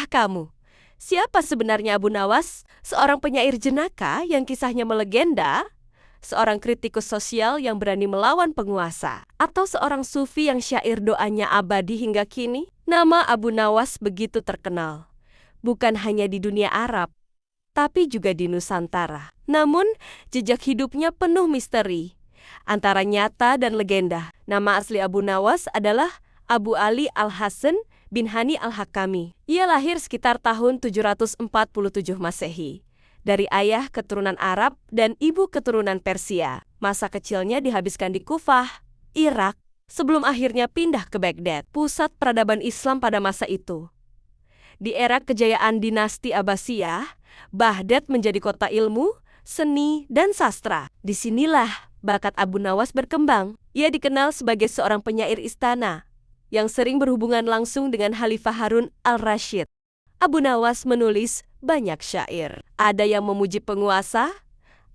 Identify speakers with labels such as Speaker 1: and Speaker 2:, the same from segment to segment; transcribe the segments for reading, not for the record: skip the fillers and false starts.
Speaker 1: Tahukah kamu, siapa sebenarnya Abu Nawas? Seorang penyair jenaka yang kisahnya melegenda? Seorang kritikus sosial yang berani melawan penguasa? Atau seorang sufi yang syair doanya abadi hingga kini? Nama Abu Nawas begitu terkenal, bukan hanya di dunia Arab, tapi juga di Nusantara. Namun, jejak hidupnya penuh misteri, antara nyata dan legenda. Nama asli Abu Nawas adalah Abu Ali Al-Hasan bin Hani Al-Hakami. Ia lahir sekitar tahun 747 Masehi. Dari ayah keturunan Arab dan ibu keturunan Persia. Masa kecilnya dihabiskan di Kufah, Irak, sebelum akhirnya pindah ke Baghdad, pusat peradaban Islam pada masa itu. Di era kejayaan dinasti Abbasiyah, Baghdad menjadi kota ilmu, seni, dan sastra. Disinilah bakat Abu Nawas berkembang. Ia dikenal sebagai seorang penyair istana yang sering berhubungan langsung dengan Khalifah Harun al-Rasyid. Abu Nawas menulis banyak syair. Ada yang memuji penguasa,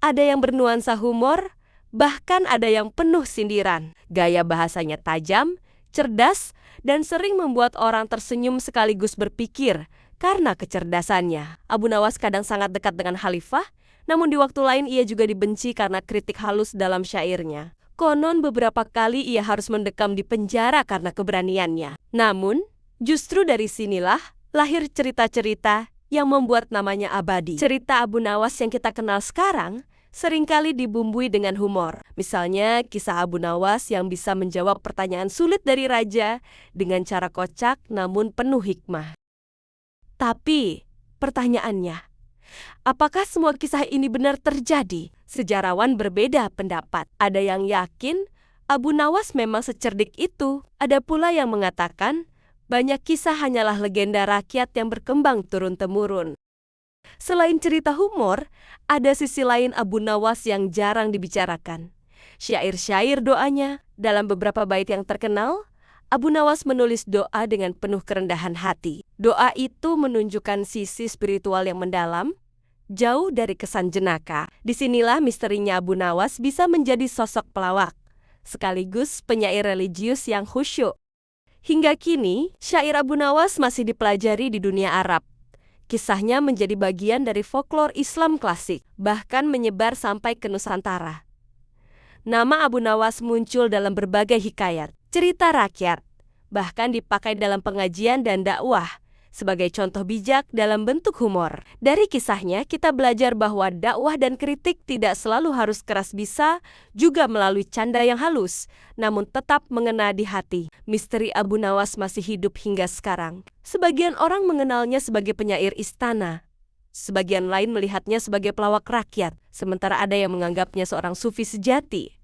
Speaker 1: ada yang bernuansa humor, bahkan ada yang penuh sindiran. Gaya bahasanya tajam, cerdas, dan sering membuat orang tersenyum sekaligus berpikir karena kecerdasannya. Abu Nawas kadang sangat dekat dengan Khalifah, namun di waktu lain ia juga dibenci karena kritik halus dalam syairnya. Konon beberapa kali ia harus mendekam di penjara karena keberaniannya. Namun, justru dari sinilah lahir cerita-cerita yang membuat namanya abadi. Cerita Abu Nawas yang kita kenal sekarang seringkali dibumbui dengan humor. Misalnya, kisah Abu Nawas yang bisa menjawab pertanyaan sulit dari raja dengan cara kocak namun penuh hikmah. Tapi, pertanyaannya, apakah semua kisah ini benar terjadi? Sejarawan berbeda pendapat. Ada yang yakin Abu Nawas memang secerdik itu. Ada pula yang mengatakan banyak kisah hanyalah legenda rakyat yang berkembang turun-temurun. Selain cerita humor, ada sisi lain Abu Nawas yang jarang dibicarakan. Syair-syair doanya. Dalam beberapa bait yang terkenal, Abu Nawas menulis doa dengan penuh kerendahan hati. Doa itu menunjukkan sisi spiritual yang mendalam, jauh dari kesan jenaka. Disinilah misterinya Abu Nawas bisa menjadi sosok pelawak, sekaligus penyair religius yang khusyuk. Hingga kini, syair Abu Nawas masih dipelajari di dunia Arab. Kisahnya menjadi bagian dari folklore Islam klasik, bahkan menyebar sampai ke Nusantara. Nama Abu Nawas muncul dalam berbagai hikayat, cerita rakyat, bahkan dipakai dalam pengajian dan dakwah, sebagai contoh bijak dalam bentuk humor. Dari kisahnya, kita belajar bahwa dakwah dan kritik tidak selalu harus keras, bisa juga melalui canda yang halus, namun tetap mengena di hati. Misteri Abu Nawas masih hidup hingga sekarang. Sebagian orang mengenalnya sebagai penyair istana, sebagian lain melihatnya sebagai pelawak rakyat, sementara ada yang menganggapnya seorang sufi sejati.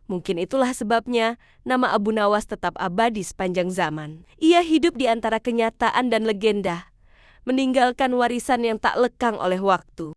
Speaker 1: Mungkin itulah sebabnya nama Abu Nawas tetap abadi sepanjang zaman. Ia hidup di antara kenyataan dan legenda, meninggalkan warisan yang tak lekang oleh waktu.